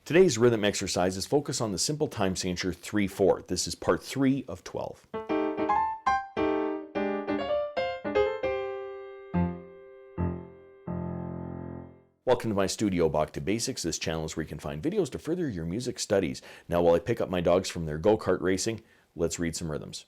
Today's rhythm exercise is focused on the simple time signature 3/4. This is part 3 of 12. Welcome to my studio, Bach To Basics. This channel is where you can find videos to further your music studies. Now, while I pick up my dogs from their go-kart racing, let's read some rhythms.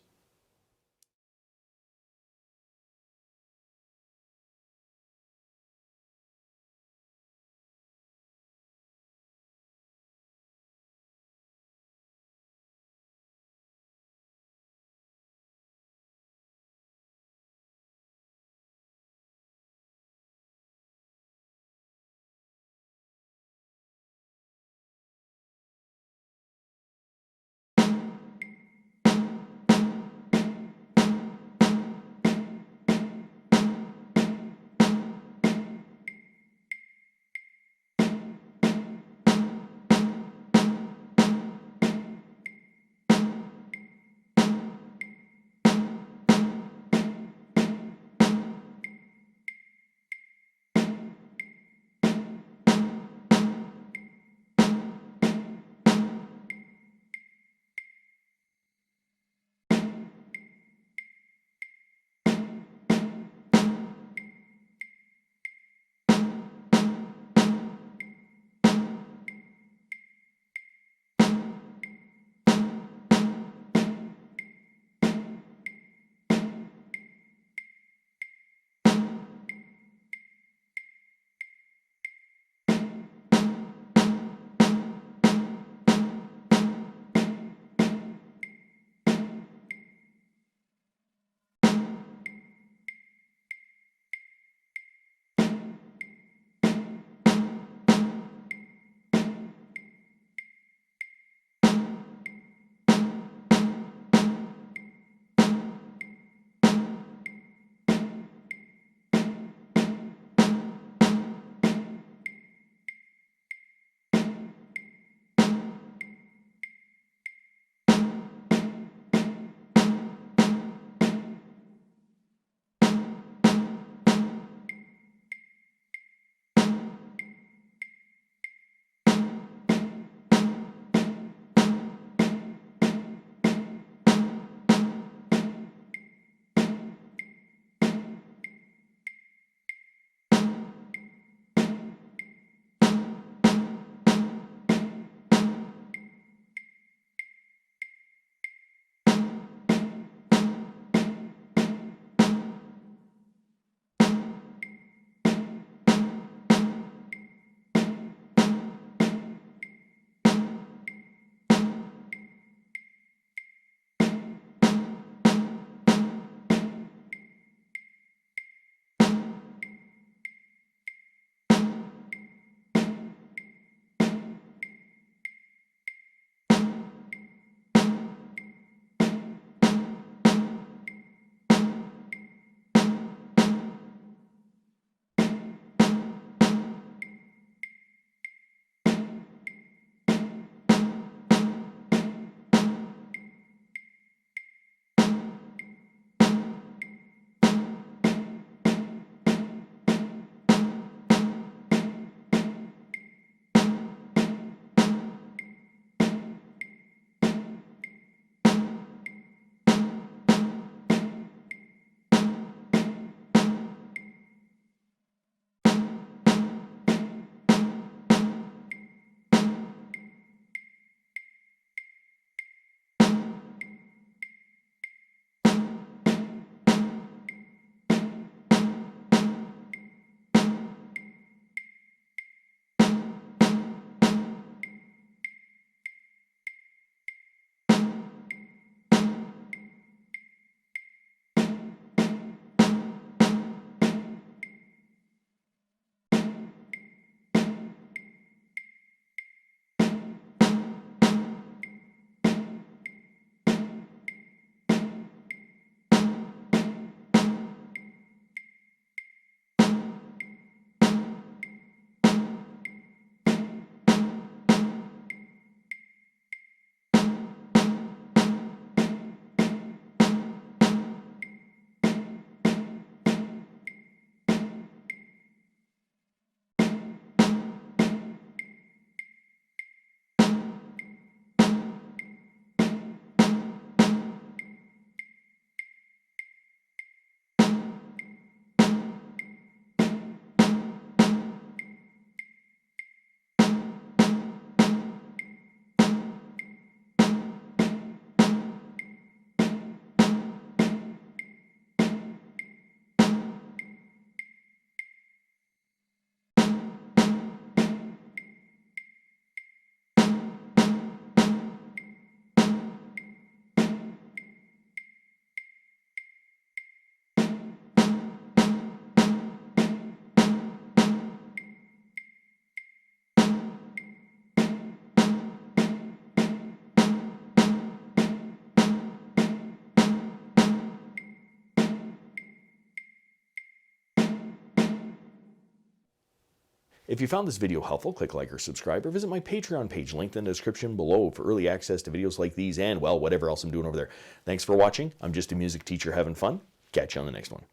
If you found this video helpful, click like or subscribe, or visit my Patreon page linked in the description below for early access to videos like these and, well, whatever else I'm doing over there. Thanks for watching. I'm just a music teacher having fun. Catch you on the next one.